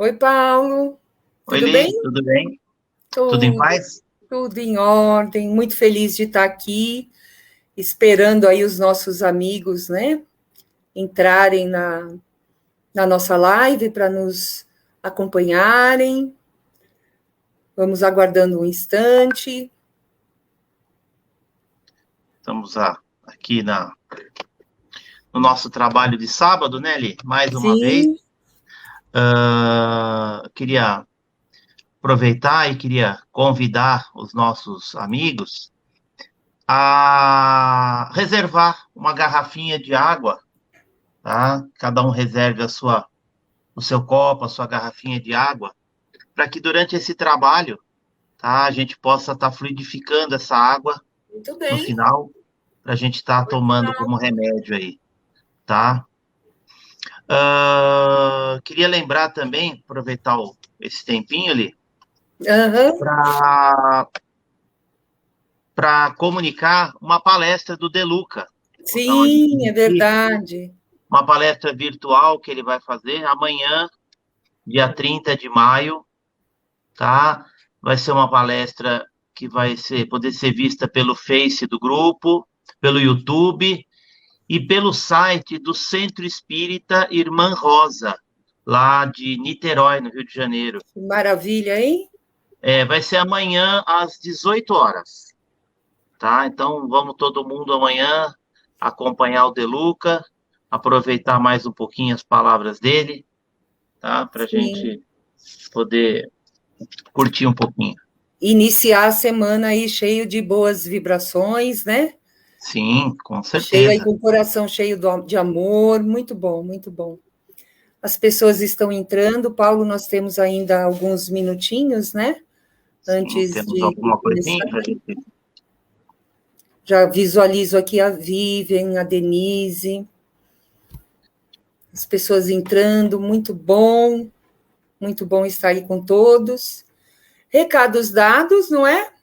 Oi, Paulo. Oi, Tudo bem? Li, tudo bem? Tudo em Tudo, paz? tudo em ordem. Muito feliz de estar aqui, esperando aí os nossos amigos, né, entrarem na nossa live para nos acompanharem. Vamos aguardando um instante. Estamos aqui no nosso trabalho de sábado, né, Li? Mais uma vez. Sim, Queria aproveitar e queria convidar os nossos amigos a reservar uma garrafinha de água, tá? Cada um reserve o seu copo, a sua garrafinha de água, para que durante esse trabalho, tá, a gente possa estar fluidificando essa água muito no bem. final, para a gente estar tomando como remédio aí, tá? Queria lembrar também, aproveitar esse tempinho ali, Aham. para comunicar uma palestra do Deluca. Vou dar um Sim, aviso é aqui, verdade. uma palestra virtual que ele vai fazer amanhã, dia 30 de maio, tá? Vai ser uma palestra que poder ser vista pelo Face do grupo, pelo YouTube e pelo site do Centro Espírita Irmã Rosa, lá de Niterói, no Rio de Janeiro. Que maravilha, hein? Vai ser amanhã às 18 horas, tá? Então, vamos todo mundo amanhã acompanhar o Deluca, aproveitar mais um pouquinho as palavras dele, tá? Para a Sim. gente poder curtir um pouquinho. Iniciar a semana aí cheio de boas vibrações, né? Sim, com Cheio aí certeza. com o coração cheio de amor, muito bom, muito bom. As pessoas estão entrando, Paulo, nós temos ainda alguns minutinhos, né? Sim, Antes temos de alguma começar. coisinha para a gente. Já visualizo aqui a Vivian, a Denise, as pessoas entrando, muito bom estar aí com todos. Recados dados, não é?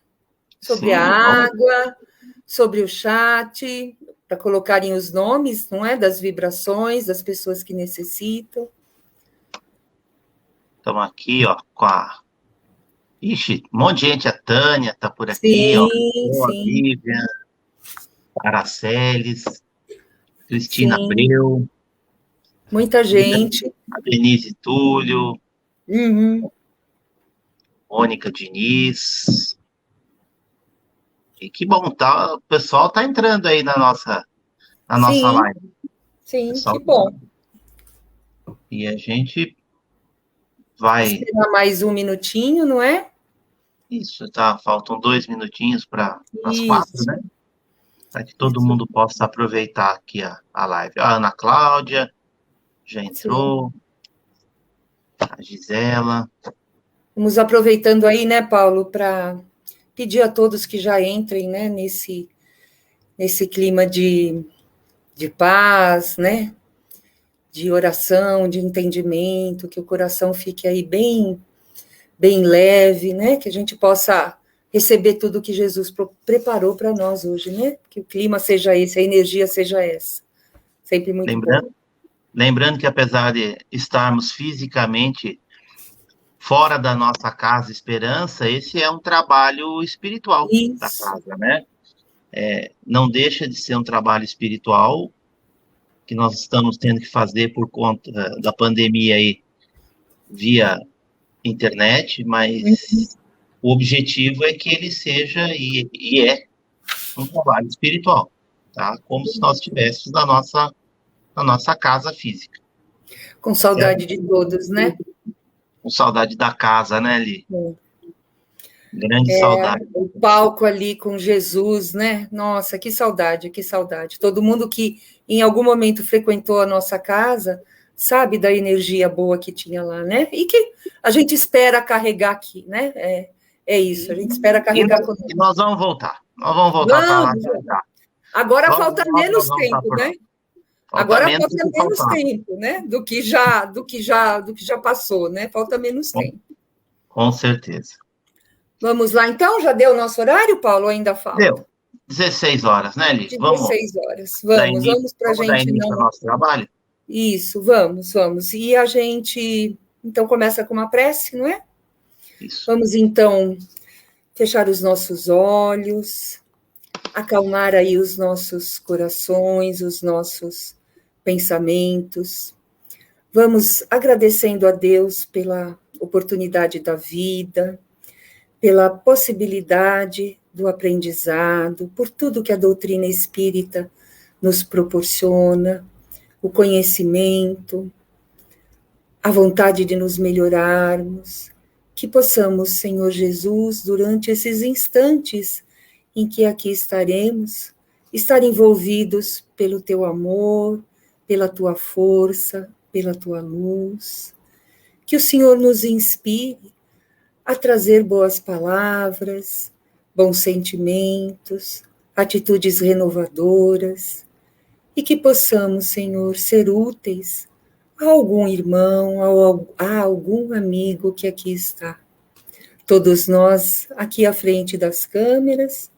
Sobre a Sim, vamos. água, sobre o chat, para colocarem os nomes, não é? Das vibrações, das pessoas que necessitam. Estamos aqui, ó, com a. Ixi, um monte de gente. A Tânia tá por aqui, ó. Sim, A sim, Vivian, Araceles, Cristina sim. Abreu, Muita gente. a Denise Túlio, Uhum. Mônica Diniz. E que bom, tá? O pessoal tá entrando aí na nossa Sim, live. O sim, que pessoal bom. e a gente vai. Esperar mais um minutinho, não é? Isso, tá? Faltam 2 minutinhos para as 4, Isso, né? Para que todo isso, mundo possa aproveitar aqui a live. A Ana Cláudia já sim. entrou, a Gisela. Vamos aproveitando aí, né, Paulo, para pedir a todos que já entrem, né, nesse clima de paz, né, de oração, de entendimento, que o coração fique aí bem leve, né, que a gente possa receber tudo que Jesus preparou para nós hoje, né, que o clima seja esse, a energia seja essa. Sempre muito bom. Lembrando que apesar de estarmos fisicamente fora da nossa casa Esperança, esse é um trabalho espiritual da Isso, casa, né? Não deixa de ser um trabalho espiritual que nós estamos tendo que fazer por conta da pandemia aí via internet, mas o objetivo é que ele seja e é um trabalho espiritual, tá? Como se nós estivéssemos na nossa casa física. com Certo? saudade de todos, né? Com saudade da casa, né, Li? Grande saudade. O palco ali com Jesus, né? Nossa, que saudade, que saudade. Todo mundo que em algum momento frequentou a nossa casa sabe da energia boa que tinha lá, né? E que a gente espera carregar aqui, né? É isso, a gente espera carregar E conosco. nós vamos voltar. Nós vamos voltar para lá Vamos! já já. Agora Logo, falta logo nós menos vamos estar tempo, por lá. né? Falta Agora menos do falta que menos faltava. tempo, né? Do que já passou, né? Falta menos tempo. Com certeza. Vamos lá, então? Já deu o nosso horário, Paulo? Ou ainda falta? Deu. 16 horas, né, Li? Vamos 16 horas. dar Vamos início, para a vamos dar gente início ao não. nosso trabalho? Isso, vamos. E a gente Então, começa com uma prece, não é? Isso. Vamos, então, fechar os nossos olhos, acalmar aí os nossos corações, os nossos pensamentos. Vamos agradecendo a Deus pela oportunidade da vida, pela possibilidade do aprendizado, por tudo que a doutrina espírita nos proporciona, o conhecimento, a vontade de nos melhorarmos, que possamos, Senhor Jesus, durante esses instantes em que aqui estaremos, estar envolvidos pelo teu amor, pela tua força, pela tua luz. Que o Senhor nos inspire a trazer boas palavras, bons sentimentos, atitudes renovadoras, e que possamos, Senhor, ser úteis a algum irmão, a algum amigo que aqui está. Todos nós aqui à frente das câmeras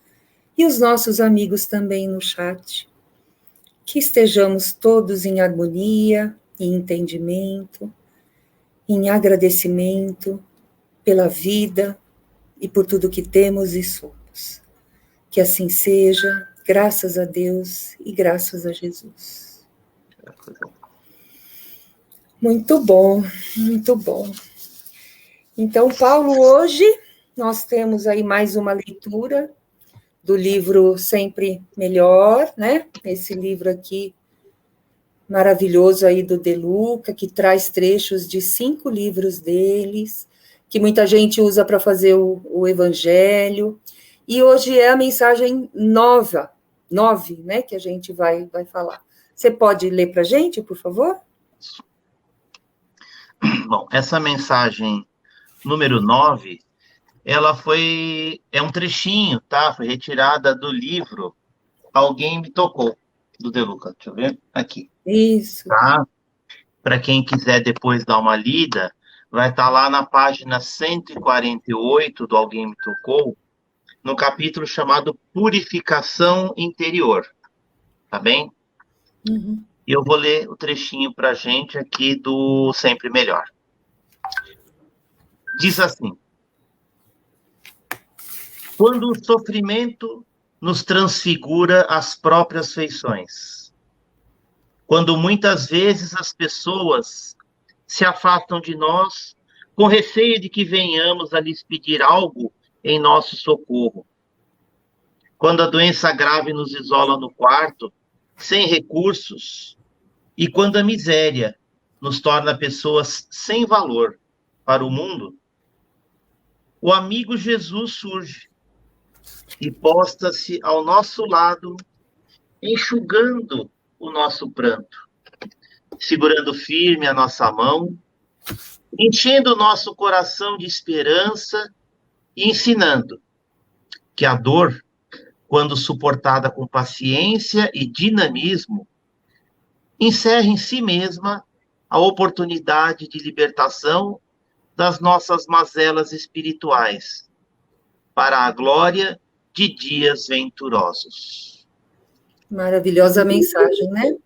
e os nossos amigos também no chat. Que estejamos todos em harmonia, em entendimento, em agradecimento pela vida e por tudo que temos e somos. Que assim seja, graças a Deus e graças a Jesus. Muito bom, muito bom. Então, Paulo, hoje nós temos aí mais uma leitura do livro Sempre Melhor, né? Esse livro aqui maravilhoso aí do De Luca, que traz trechos de 5 livros deles, que muita gente usa para fazer o Evangelho. E hoje é a mensagem 9, né, que a gente vai falar. Você pode ler para a gente, por favor? Bom, essa mensagem número 9, ela é um trechinho, tá? Foi retirada do livro Alguém Me Tocou, do De Luca. Deixa eu ver aqui. Isso. Tá? Para quem quiser depois dar uma lida, vai estar lá na página 148 do Alguém Me Tocou, no capítulo chamado Purificação Interior. Tá bem? Uhum. E eu vou ler o trechinho para a gente aqui do Sempre Melhor. Diz assim: quando o sofrimento nos transfigura as próprias feições, quando muitas vezes as pessoas se afastam de nós com receio de que venhamos a lhes pedir algo em nosso socorro, quando a doença grave nos isola no quarto, sem recursos, e quando a miséria nos torna pessoas sem valor para o mundo, o amigo Jesus surge e posta-se ao nosso lado, enxugando o nosso pranto, segurando firme a nossa mão, enchendo o nosso coração de esperança e ensinando que a dor, quando suportada com paciência e dinamismo, encerra em si mesma a oportunidade de libertação das nossas mazelas espirituais, para a glória de dias venturosos. Maravilhosa mensagem, né?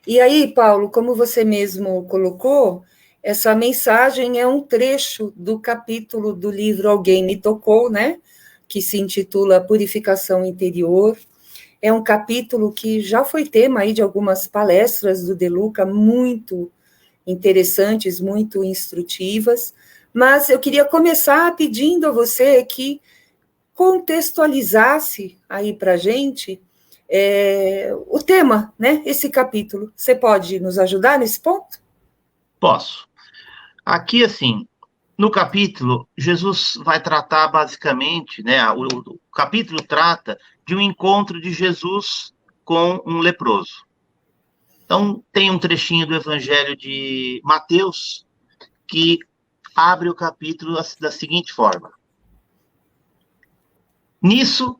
E aí, Paulo, como você mesmo colocou, essa mensagem é um trecho do capítulo do livro Alguém Me Tocou, né? Que se intitula Purificação Interior. É um capítulo que já foi tema aí de algumas palestras do De Luca, muito interessantes, muito instrutivas, mas eu queria começar pedindo a você que contextualizasse aí para a gente o tema, né? Esse capítulo. Você pode nos ajudar nesse ponto? Posso. Aqui, assim, no capítulo, Jesus vai tratar basicamente, né? O capítulo trata de um encontro de Jesus com um leproso. Então, tem um trechinho do Evangelho de Mateus que abre o capítulo da seguinte forma: nisso,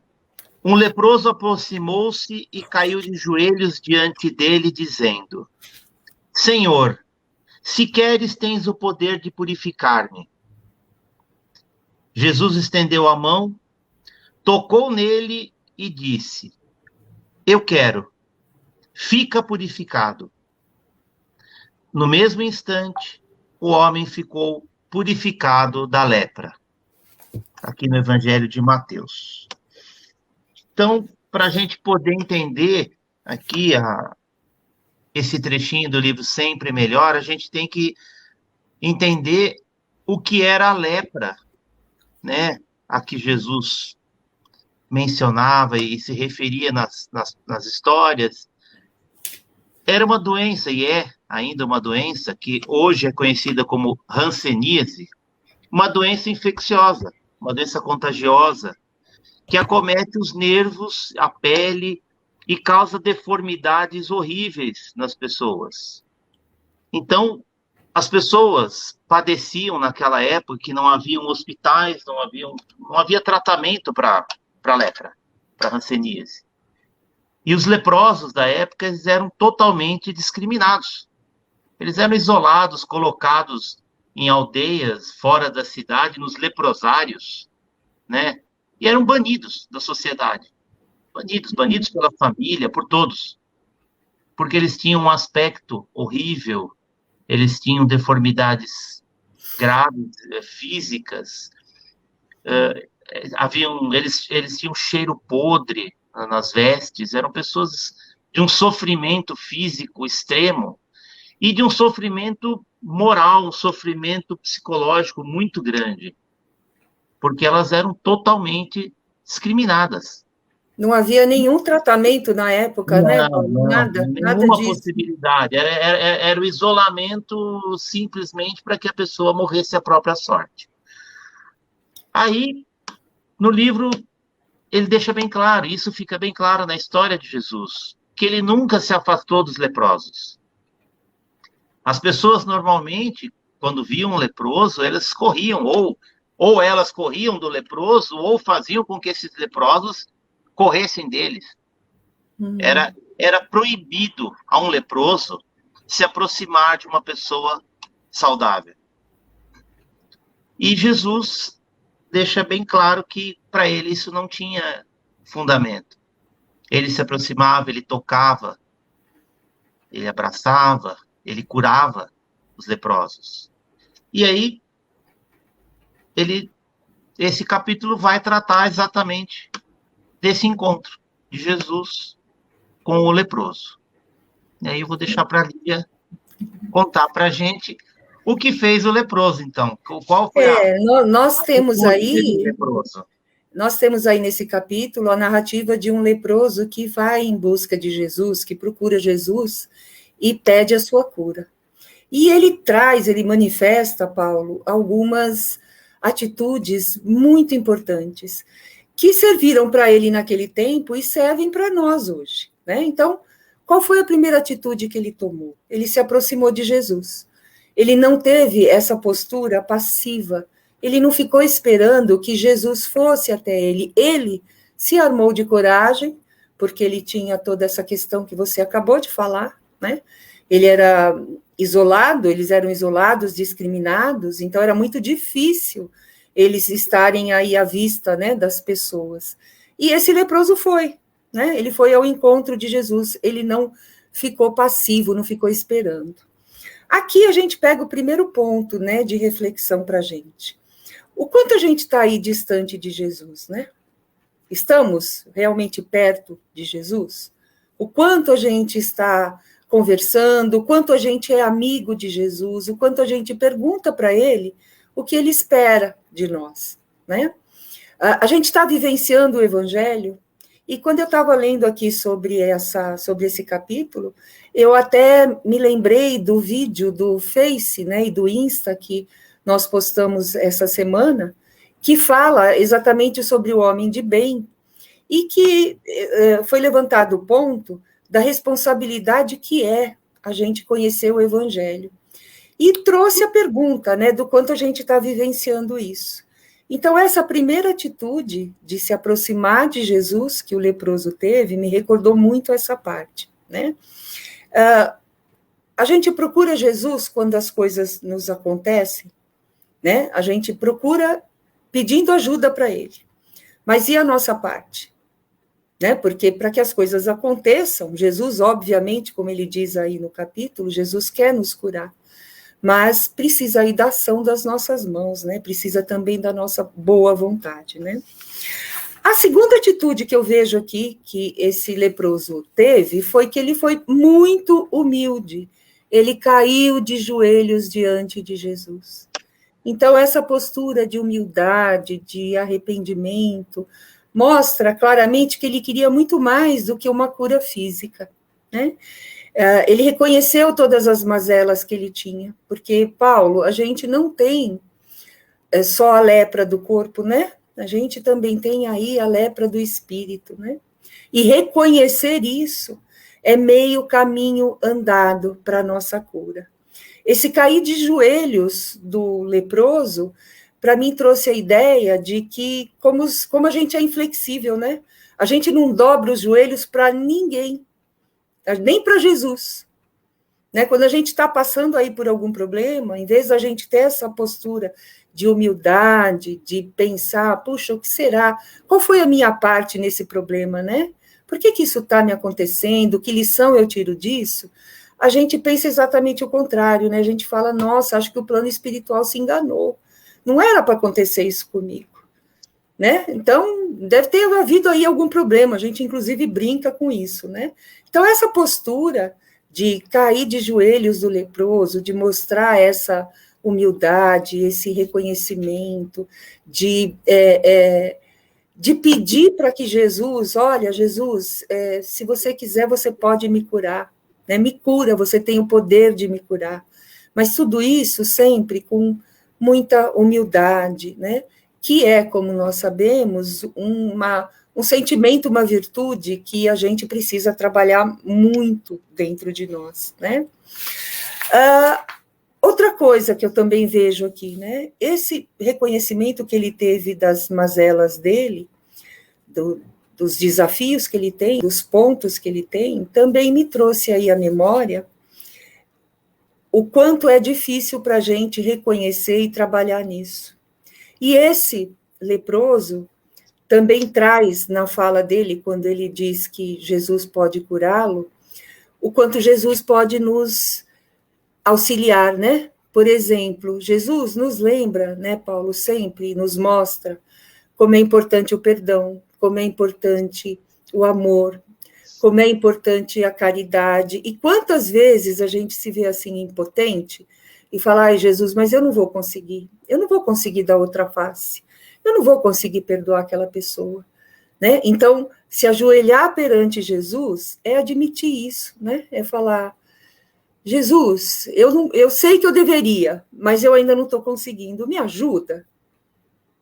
um leproso aproximou-se e caiu de joelhos diante dele, dizendo: Senhor, se queres, tens o poder de purificar-me. Jesus estendeu a mão, tocou nele e disse: Eu quero, fica purificado. No mesmo instante, o homem ficou purificado da lepra, aqui no Evangelho de Mateus. Então, para a gente poder entender aqui esse trechinho do livro Sempre Melhor, a gente tem que entender o que era a lepra, né? A que Jesus mencionava e se referia nas histórias. Era uma doença, e é ainda uma doença, que hoje é conhecida como hanseníase, uma doença infecciosa, uma doença contagiosa, que acomete os nervos, a pele, e causa deformidades horríveis nas pessoas. Então, as pessoas padeciam naquela época que não haviam hospitais, não havia tratamento para lepra, para hanseníase. E os leprosos da época, eles eram totalmente discriminados. Eles eram isolados, colocados em aldeias fora da cidade, nos leprosários, né? E eram banidos da sociedade. Banidos pela família, por todos. Porque eles tinham um aspecto horrível, eles tinham deformidades graves, físicas, eles tinham cheiro podre nas vestes, eram pessoas de um sofrimento físico extremo e de um sofrimento moral, um sofrimento psicológico muito grande, porque elas eram totalmente discriminadas. Não havia nenhum tratamento na época, né, Paulo? Nada nenhuma disso. possibilidade. Era o isolamento simplesmente para que a pessoa morresse à própria sorte. Aí, no livro, ele deixa bem claro, isso fica bem claro na história de Jesus, que ele nunca se afastou dos leprosos. As pessoas, normalmente, quando viam um leproso, elas corriam, ou elas corriam do leproso, ou faziam com que esses leprosos corressem deles. Era proibido a um leproso se aproximar de uma pessoa saudável. E Jesus deixa bem claro que para ele isso não tinha fundamento. Ele se aproximava, ele tocava, ele abraçava, ele curava os leprosos. E aí, esse capítulo vai tratar exatamente desse encontro de Jesus com o leproso. E aí eu vou deixar para a Lídia contar para a gente o que fez o leproso, então. Qual foi nós temos aí leproso? Nós temos aí nesse capítulo a narrativa de um leproso que vai em busca de Jesus, que procura Jesus e pede a sua cura. E ele manifesta, Paulo, algumas atitudes muito importantes que serviram para ele naquele tempo e servem para nós hoje, né? Então, qual foi a primeira atitude que ele tomou? Ele se aproximou de Jesus. Ele não teve essa postura passiva. Ele não ficou esperando que Jesus fosse até ele. Ele se armou de coragem, porque ele tinha toda essa questão que você acabou de falar, né? Ele era isolado, eles eram isolados, discriminados, então era muito difícil eles estarem aí à vista, né, das pessoas. E esse leproso foi, né? Ele foi ao encontro de Jesus, ele não ficou passivo, não ficou esperando. Aqui a gente pega o primeiro ponto, né, de reflexão para a gente. O quanto a gente está aí distante de Jesus, né? Estamos realmente perto de Jesus? O quanto a gente está conversando, o quanto a gente é amigo de Jesus, o quanto a gente pergunta para ele o que ele espera de nós, né? A gente está vivenciando o Evangelho, e quando eu estava lendo aqui sobre esse capítulo, eu até me lembrei do vídeo do Face, né, e do Insta que nós postamos essa semana, que fala exatamente sobre o homem de bem, e que foi levantado o ponto da responsabilidade que é a gente conhecer o Evangelho. E trouxe a pergunta, né, do quanto a gente está vivenciando isso. Então, essa primeira atitude de se aproximar de Jesus, que o leproso teve, me recordou muito essa parte, né? A gente procura Jesus quando as coisas nos acontecem, né? A gente procura pedindo ajuda para ele. Mas e a nossa parte? Né? Porque para que as coisas aconteçam, Jesus, obviamente, como ele diz aí no capítulo, Jesus quer nos curar. mas precisa aí da ação das nossas mãos, né? Precisa também da nossa boa vontade, né? A segunda atitude que eu vejo aqui, que esse leproso teve, foi que ele foi muito humilde. Ele caiu de joelhos diante de Jesus. Então, essa postura de humildade, de arrependimento, mostra claramente que ele queria muito mais do que uma cura física, né? Ele reconheceu todas as mazelas que ele tinha, porque, Paulo, a gente não tem só a lepra do corpo, né? A gente também tem aí a lepra do espírito, né? E reconhecer isso é meio caminho andado para a nossa cura. Esse cair de joelhos do leproso, para mim, trouxe a ideia de que, como a gente é inflexível, né? A gente não dobra os joelhos para ninguém, nem para Jesus. Né? Quando a gente está passando aí por algum problema, em vez da gente ter essa postura de humildade, de pensar, puxa, o que será? Qual foi a minha parte nesse problema, né? Por que isso está me acontecendo? Que lição eu tiro disso? A gente pensa exatamente o contrário, né? A gente fala, nossa, acho que o plano espiritual se enganou. Não era para acontecer isso comigo, né? Então, deve ter havido aí algum problema. A gente, inclusive, brinca com isso, né? Então, essa postura de cair de joelhos do leproso, de mostrar essa humildade, esse reconhecimento, de pedir para que Jesus, olha, Jesus, se você quiser, você pode me curar, né? Me cura, você tem o poder de me curar. Mas tudo isso sempre com muita humildade, né? Que é, como nós sabemos, um sentimento, uma virtude que a gente precisa trabalhar muito dentro de nós, né? Outra coisa que eu também vejo aqui, né? Esse reconhecimento que ele teve das mazelas dele, dos desafios que ele tem, dos pontos que ele tem, também me trouxe aí à memória o quanto é difícil para a gente reconhecer e trabalhar nisso. E esse leproso também traz na fala dele, quando ele diz que Jesus pode curá-lo, o quanto Jesus pode nos auxiliar, né? Por exemplo, Jesus nos lembra, né, Paulo, sempre nos mostra como é importante o perdão, como é importante o amor, como é importante a caridade, e quantas vezes a gente se vê assim impotente e fala, ai, Jesus, mas eu não vou conseguir dar outra face, eu não vou conseguir perdoar aquela pessoa, né? Então, se ajoelhar perante Jesus é admitir isso, né? É falar, Jesus, eu sei que eu deveria, mas eu ainda não estou conseguindo, me ajuda,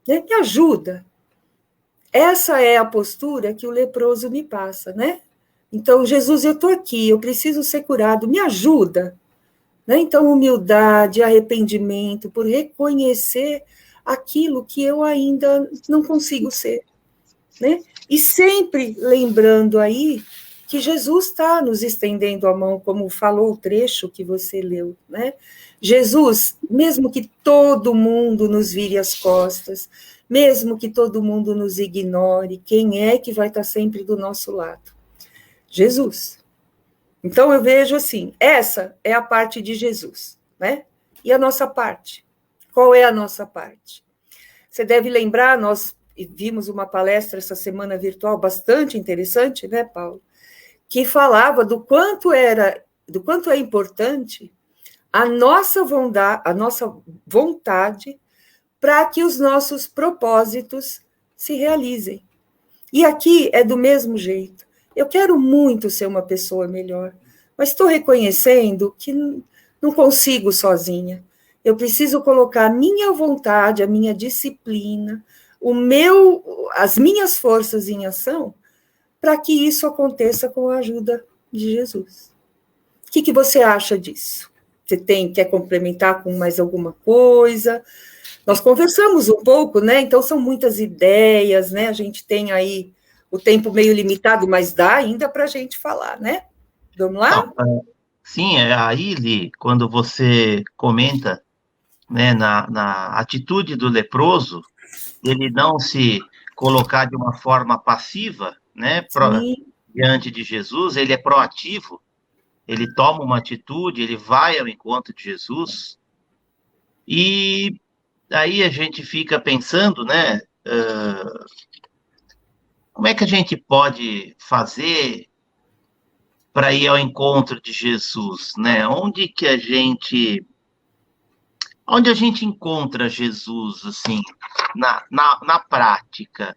né? Me ajuda. Essa é a postura que o leproso me passa, né? Então, Jesus, eu estou aqui, eu preciso ser curado, me ajuda. Né? Então, humildade, arrependimento, por reconhecer aquilo que eu ainda não consigo ser. Né? E sempre lembrando aí que Jesus está nos estendendo a mão, como falou o trecho que você leu. Né? Jesus, mesmo que todo mundo nos vire as costas, mesmo que todo mundo nos ignore, quem é que vai estar sempre do nosso lado? Jesus. Então, eu vejo assim, essa é a parte de Jesus, né? E a nossa parte? Qual é a nossa parte? Você deve lembrar, nós vimos uma palestra essa semana virtual bastante interessante, né, Paulo? Que falava do quanto é importante a nossa vontade para que os nossos propósitos se realizem. E aqui é do mesmo jeito. Eu quero muito ser uma pessoa melhor, mas estou reconhecendo que não consigo sozinha. Eu preciso colocar a minha vontade, a minha disciplina, as minhas forças em ação, para que isso aconteça com a ajuda de Jesus. O que você acha disso? Você quer complementar com mais alguma coisa? Nós conversamos um pouco, né? Então são muitas ideias, né? A gente tem aí o tempo meio limitado, mas dá ainda para a gente falar, né? Vamos lá? Então, sim, aí, Li, quando você comenta, né, na atitude do leproso, ele não se colocar de uma forma passiva, né, diante de Jesus, ele é proativo, ele toma uma atitude, ele vai ao encontro de Jesus, E aí a gente fica pensando, né? Como é que a gente pode fazer para ir ao encontro de Jesus, né? Onde a gente encontra Jesus, assim, na prática,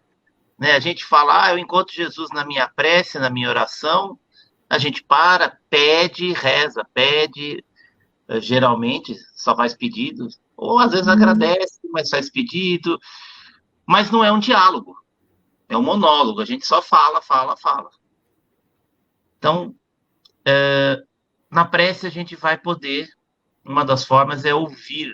né? A gente fala, eu encontro Jesus na minha prece, na minha oração, a gente para, pede, reza, pede, geralmente só faz pedido, ou às vezes agradece, mas faz pedido, mas não é um diálogo, é um monólogo, a gente só fala, fala, fala. Então, na prece a gente vai poder, uma das formas é ouvir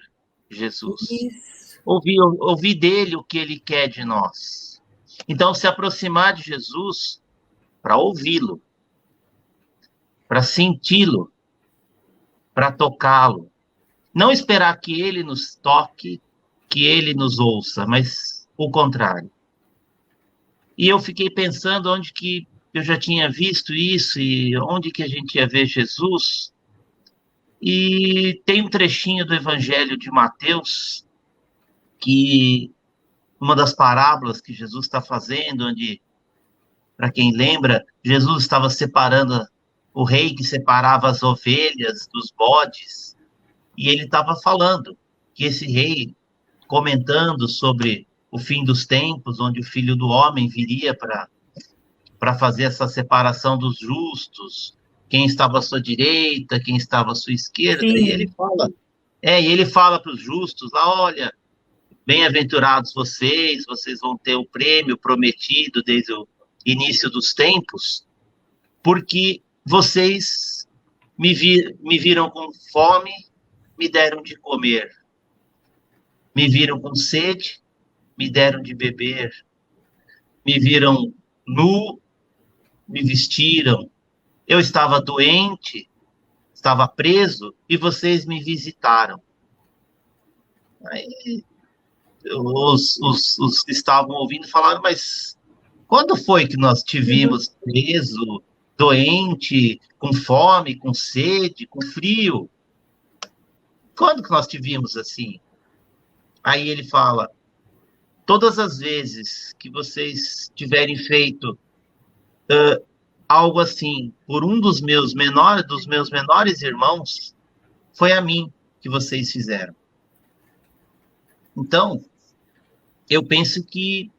Jesus. Isso. Ouvir dele o que ele quer de nós. Então, se aproximar de Jesus para ouvi-lo, para senti-lo, para tocá-lo. Não esperar que ele nos toque, que ele nos ouça, mas o contrário. E eu fiquei pensando onde que eu já tinha visto isso e onde que a gente ia ver Jesus. E tem um trechinho do Evangelho de Mateus, que uma das parábolas que Jesus está fazendo, onde, para quem lembra, Jesus estava separando o rei que separava as ovelhas dos bodes, e ele estava falando que esse rei, comentando sobre o fim dos tempos, onde o Filho do Homem viria para fazer essa separação dos justos, quem estava à sua direita, quem estava à sua esquerda, e Sim. ele fala para os justos, lá, olha, bem-aventurados vocês vão ter o prêmio prometido desde o início dos tempos, porque vocês me viram com fome, me deram de comer. Me viram com sede, me deram de beber. Me viram nu, me vestiram. Eu estava doente, estava preso, e vocês me visitaram. Aí, os que estavam ouvindo falaram, mas quando foi que nós te vimos preso, doente, com fome, com sede, com frio? Quando que nós te vimos assim? Aí ele fala, todas as vezes que vocês tiverem feito algo assim por um dos meus menores irmãos, foi a mim que vocês fizeram. Então, eu penso que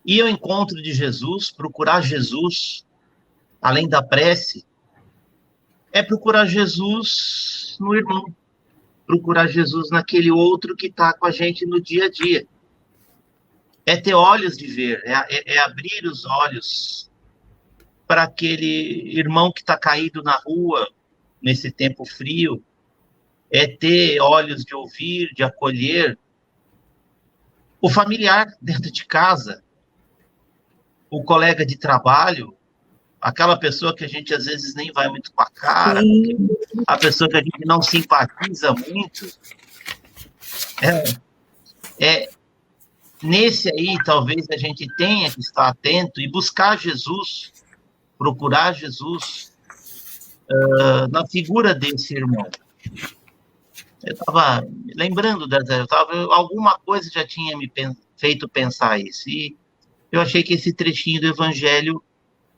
ir ao encontro de Jesus, procurar Jesus, além da prece, é procurar Jesus no irmão, procurar Jesus naquele outro que está com a gente no dia a dia. É ter olhos de ver, é abrir os olhos para aquele irmão que está caído na rua nesse tempo frio, é ter olhos de ouvir, de acolher o familiar dentro de casa, o colega de trabalho, aquela pessoa que a gente às vezes nem vai muito com a cara, a pessoa que a gente não simpatiza muito. Nesse aí, talvez a gente tenha que estar atento e buscar Jesus, procurar Jesus na figura desse irmão. Eu estava lembrando, alguma coisa já tinha me feito pensar isso, e eu achei que esse trechinho do Evangelho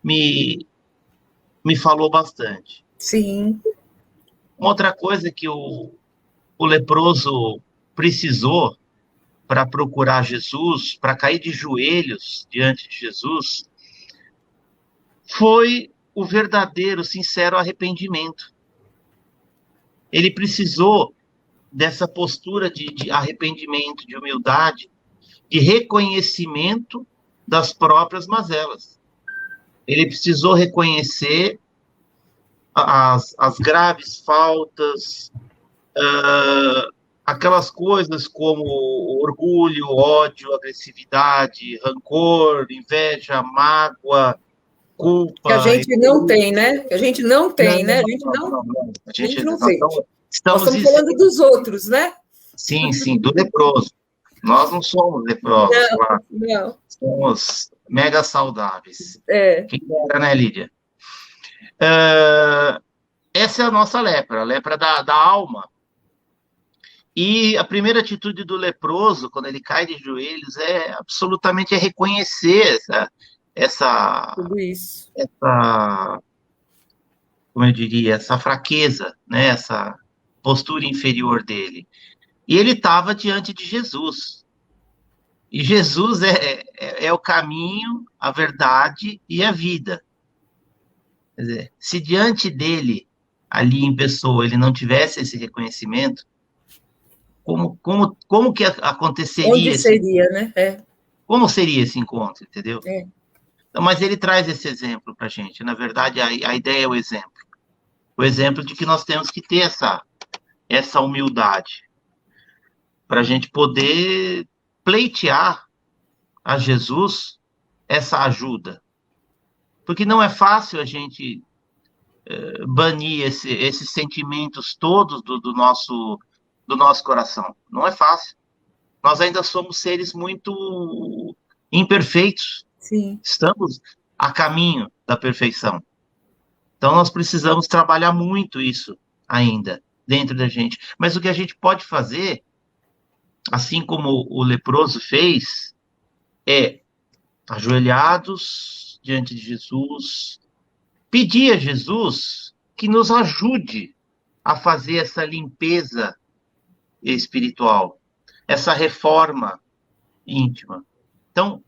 me falou bastante. Sim. Uma outra coisa que o leproso precisou para procurar Jesus, para cair de joelhos diante de Jesus, foi o verdadeiro, sincero arrependimento. Ele precisou dessa postura de arrependimento, de humildade, de reconhecimento das próprias mazelas. Ele precisou reconhecer as graves faltas, aquelas coisas como orgulho, ódio, agressividade, rancor, inveja, mágoa, culpa. Que a gente não tem, né? Que a gente não tem, né? A gente não sente. Nós estamos falando dos outros, né? Sim, do leproso. Nós não somos leprosos. Não. Somos mega saudáveis. Quem era, né, Lídia? Essa é a nossa lepra, a lepra da alma. E a primeira atitude do leproso, quando ele cai de joelhos, é absolutamente reconhecer essa, Tudo isso. essa, como eu diria, essa fraqueza, né? Essa postura inferior dele. E ele estava diante de Jesus. E Jesus é o caminho, a verdade e a vida. Quer dizer, se diante dele, ali em pessoa, ele não tivesse esse reconhecimento, como que Onde aconteceria esse, seria, né? como seria esse encontro, entendeu? É. Então, mas ele traz esse exemplo para a gente. Na verdade, a ideia é o exemplo. O exemplo de que nós temos que ter essa humildade para a gente poder pleitear a Jesus essa ajuda. Porque não é fácil a gente banir esses sentimentos todos do nosso coração. Não é fácil. Nós ainda somos seres muito imperfeitos. Sim. Estamos a caminho da perfeição. Então, nós precisamos trabalhar muito isso ainda dentro da gente. Mas o que a gente pode fazer, assim como o leproso fez, é, ajoelhados diante de Jesus, pedir a Jesus que nos ajude a fazer essa limpeza espiritual, essa reforma íntima. Então,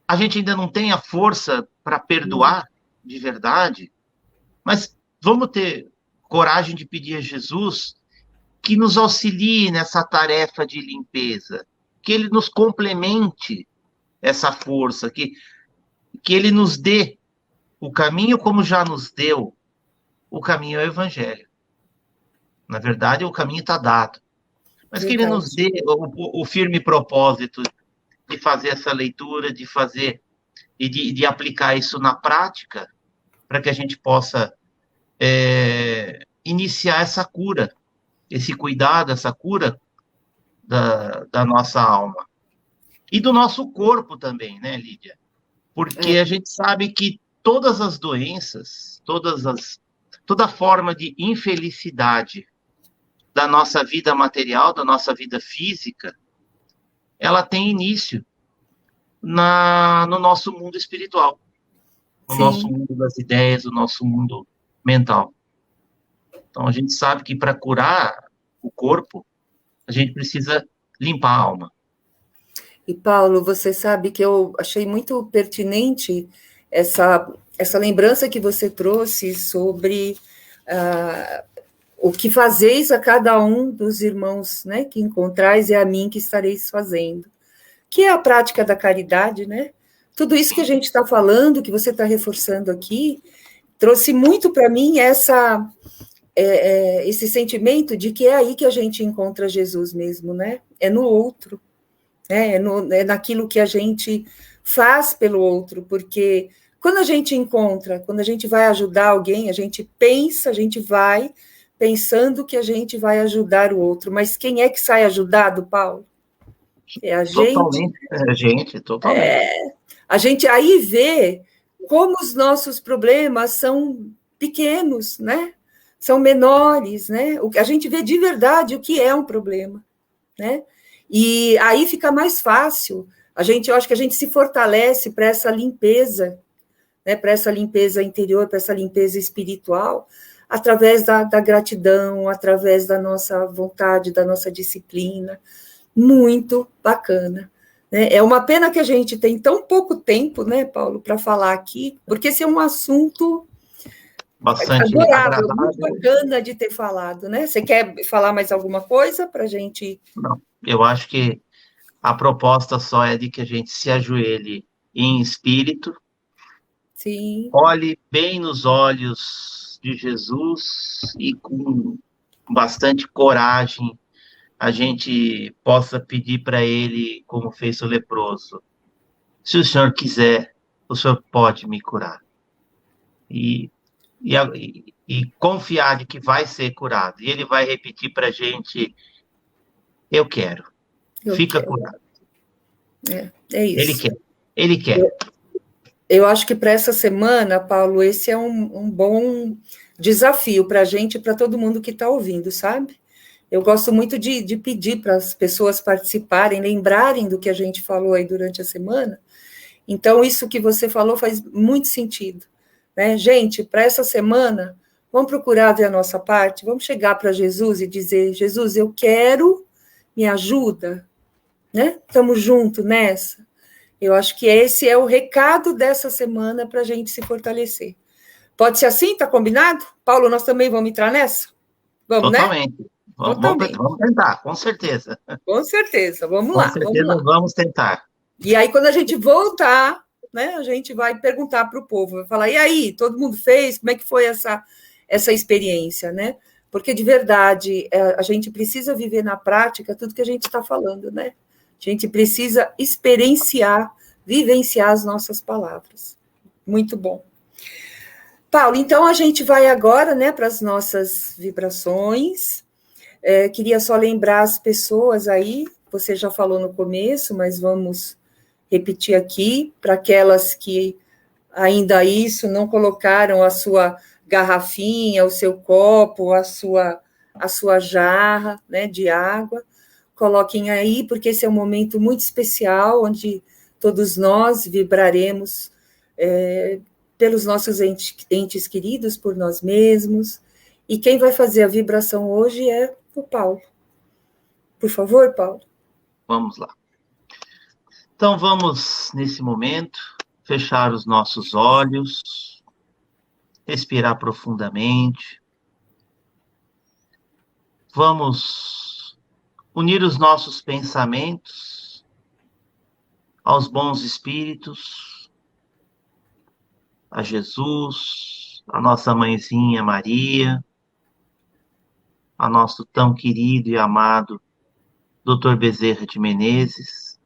a gente ainda não tem a força para perdoar de verdade, mas vamos ter coragem de pedir a Jesus que nos auxilie nessa tarefa de limpeza, que ele nos complemente essa força, que ele nos dê o caminho como já nos deu. O caminho é o evangelho. Na verdade, o caminho está dado. Mas que ele nos dê o firme propósito de fazer essa leitura, de fazer e de aplicar isso na prática, para que a gente possa iniciar essa cura, esse cuidado, essa cura da nossa alma. E do nosso corpo também, né, Lídia? Porque a gente sabe que todas as doenças, toda forma de infelicidade da nossa vida material, da nossa vida física, ela tem início no nosso mundo espiritual, no Sim. nosso mundo das ideias, no nosso mundo mental. Então, a gente sabe que para curar o corpo, a gente precisa limpar a alma. E, Paulo, você sabe que eu achei muito pertinente essa lembrança que você trouxe sobre o que fazeis a cada um dos irmãos, né, que encontrais, e a mim que estareis fazendo, que é a prática da caridade, né? Tudo isso que a gente está falando, que você está reforçando aqui, trouxe muito para mim esse sentimento de que é aí que a gente encontra Jesus mesmo, né? É no outro, né? É naquilo que a gente faz pelo outro, porque quando a gente vai ajudar alguém, a gente pensa, a gente vai pensando que a gente vai ajudar o outro, mas quem é que sai ajudado, Paulo? É a gente. Totalmente, totalmente. A gente aí vê como os nossos problemas são pequenos, né? São menores, né? A gente vê de verdade o que é um problema, né? E aí fica mais fácil. Eu acho que a gente se fortalece para essa limpeza, né? Para essa limpeza interior, para essa limpeza espiritual, através da gratidão, através da nossa vontade, da nossa disciplina. Muito bacana. É uma pena que a gente tem tão pouco tempo, né, Paulo, para falar aqui, porque esse é um assunto bastante adorável, agradável. muito bacana de ter falado, né? Você quer falar mais alguma coisa para a gente? Não, eu acho que a proposta só é de que a gente se ajoelhe em espírito, Sim. olhe bem nos olhos de Jesus e com bastante coragem a gente possa pedir para ele, como fez o leproso, se o senhor quiser, o senhor pode me curar. E confiar de que vai ser curado. E ele vai repetir para a gente, eu quero, fica curado. É isso. Ele quer. Eu acho que para essa semana, Paulo, esse é um bom desafio para a gente e para todo mundo que está ouvindo, sabe? Eu gosto muito de pedir para as pessoas participarem, lembrarem do que a gente falou aí durante a semana. Então, isso que você falou faz muito sentido, né? Gente, para essa semana, vamos procurar ver a nossa parte, vamos chegar para Jesus e dizer, Jesus, eu quero, me ajuda, né? Estamos juntos nessa. Eu acho que esse é o recado dessa semana para a gente se fortalecer. Pode ser assim? Tá combinado? Paulo, nós também vamos entrar nessa? Vamos, né? Totalmente. Totalmente. Vamos tentar, com certeza. Com certeza. Vamos Com lá, vamos certeza lá. vamos tentar. E aí, quando a gente voltar, né, a gente vai perguntar para o povo, vai falar, e aí, todo mundo fez? Como é que foi essa experiência, né? Porque, de verdade, a gente precisa viver na prática tudo que a gente está falando, né? A gente precisa experienciar, vivenciar as nossas palavras. Muito bom. Paulo, então a gente vai agora, né, para as nossas vibrações. Queria só lembrar as pessoas aí, você já falou no começo, mas vamos repetir aqui, para aquelas que ainda isso não colocaram a sua garrafinha, o seu copo, a sua jarra, né, de água, coloquem aí, porque esse é um momento muito especial, onde todos nós vibraremos pelos nossos entes queridos, por nós mesmos, e quem vai fazer a vibração hoje é o Paulo. Por favor, Paulo. Vamos lá. Então, vamos, nesse momento, fechar os nossos olhos, respirar profundamente. Vamos unir os nossos pensamentos aos bons espíritos, a Jesus, a nossa mãezinha Maria, a nosso tão querido e amado Dr. Bezerra de Menezes,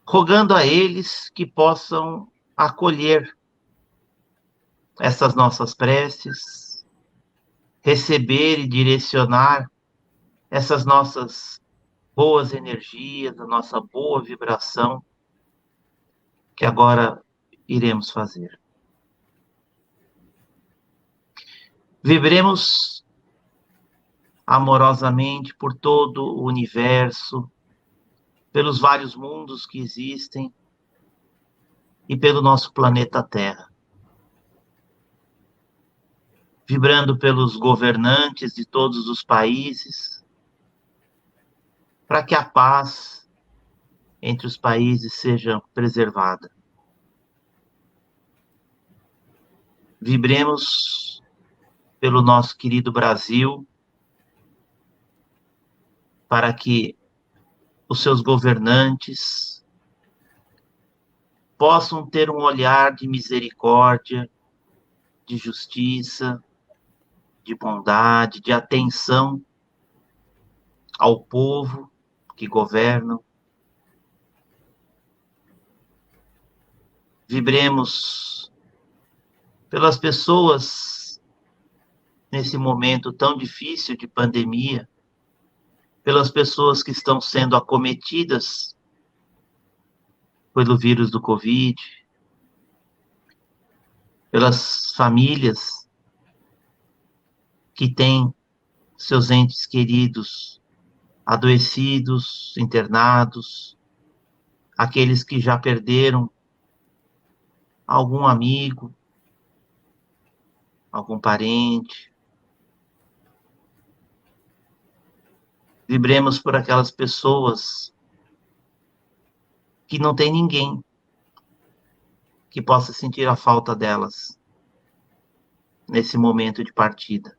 rogando a eles que possam acolher essas nossas preces, receber e direcionar essas nossas boas energias, a nossa boa vibração, que agora iremos fazer. Vibremos amorosamente por todo o universo, pelos vários mundos que existem e pelo nosso planeta Terra. Vibrando pelos governantes de todos os países, para que a paz entre os países seja preservada. Vibremos pelo nosso querido Brasil, para que os seus governantes possam ter um olhar de misericórdia, de justiça, de bondade, de atenção ao povo que governam. Vibremos pelas pessoas nesse momento tão difícil de pandemia, pelas pessoas que estão sendo acometidas pelo vírus do Covid, pelas famílias que têm seus entes queridos adoecidos, internados, aqueles que já perderam algum amigo, algum parente. Vibremos por aquelas pessoas que não tem ninguém que possa sentir a falta delas nesse momento de partida.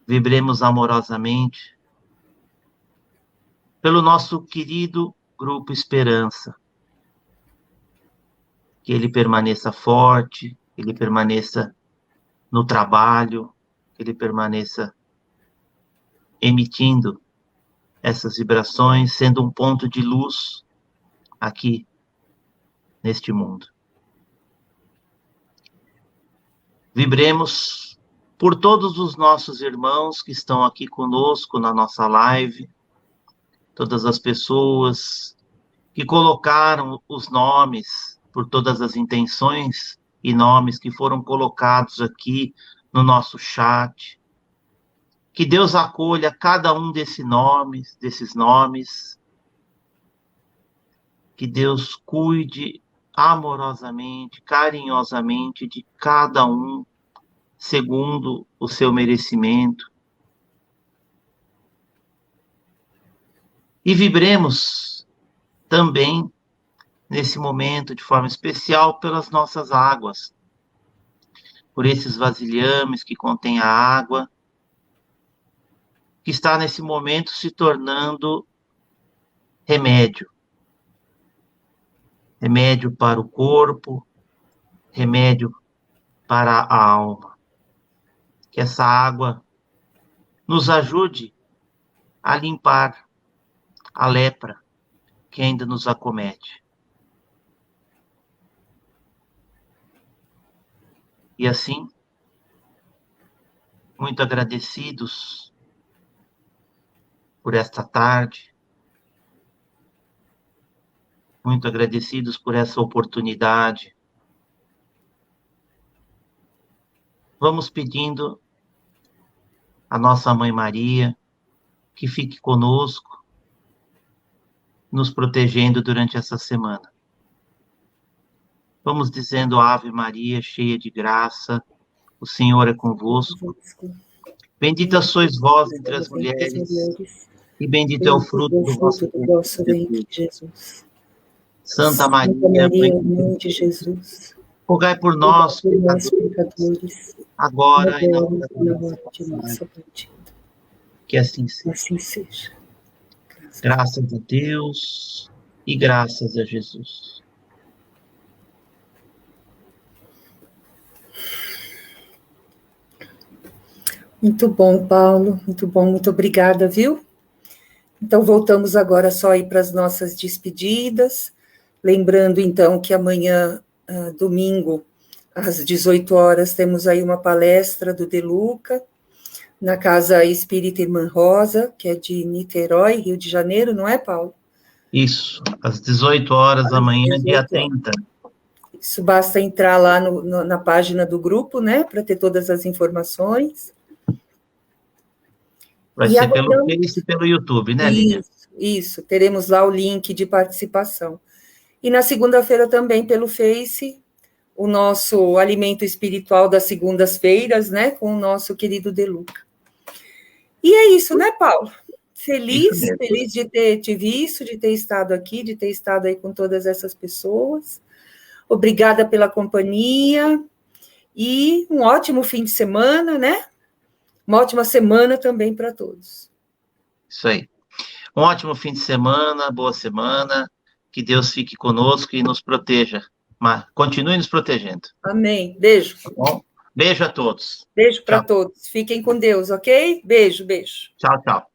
Vibremos amorosamente pelo nosso querido Grupo Esperança, que ele permaneça forte, que ele permaneça no trabalho, que ele permaneça emitindo essas vibrações, sendo um ponto de luz aqui neste mundo. Vibremos por todos os nossos irmãos que estão aqui conosco na nossa live, todas as pessoas que colocaram os nomes por todas as intenções e nomes que foram colocados aqui no nosso chat. Que Deus acolha cada um desses nomes. Que Deus cuide amorosamente, carinhosamente de cada um, segundo o seu merecimento. E vibremos também, nesse momento, de forma especial, pelas nossas águas, por esses vasilhames que contêm a água, que está nesse momento se tornando remédio. Remédio para o corpo, remédio para a alma. Que essa água nos ajude a limpar a lepra que ainda nos acomete. E assim, muito agradecidos por esta tarde, muito agradecidos por essa oportunidade. Vamos pedindo a nossa Mãe Maria que fique conosco, nos protegendo durante essa semana. Vamos dizendo Ave Maria, cheia de graça, o Senhor é convosco. Bendita sois vós entre as mulheres, e bendito é o fruto do vosso ventre, Jesus. Santa Maria, Mãe de Jesus, rogai por nós, pecadores, agora e na hora de nossa partida. Que assim seja. Graças a Deus e graças a Jesus. Muito bom, Paulo, muito bom, muito obrigada, viu? Então, voltamos agora só aí para as nossas despedidas, lembrando, então, que amanhã, domingo, às 18 horas, temos aí uma palestra do De Luca, na Casa Espírita Irmã Rosa, que é de Niterói, Rio de Janeiro, não é, Paulo? Isso, às 18 horas da manhã, dia 30. Isso, basta entrar lá na página do grupo, né, para ter todas as informações. Vai ser pelo Face e pelo YouTube, né, Lívia? Isso, teremos lá o link de participação. E na segunda-feira também pelo Face, o nosso alimento espiritual das segundas-feiras, né, com o nosso querido De Luca. E é isso, né, Paulo? Feliz de ter te visto, de ter estado aqui, de ter estado aí com todas essas pessoas. Obrigada pela companhia e um ótimo fim de semana, né? Uma ótima semana também para todos. Isso aí. Um ótimo fim de semana, boa semana. Que Deus fique conosco e nos proteja. Mas continue nos protegendo. Amém. Beijo. Tá bom? Beijo a todos. Beijo para todos. Fiquem com Deus, ok? Beijo, beijo. Tchau, tchau.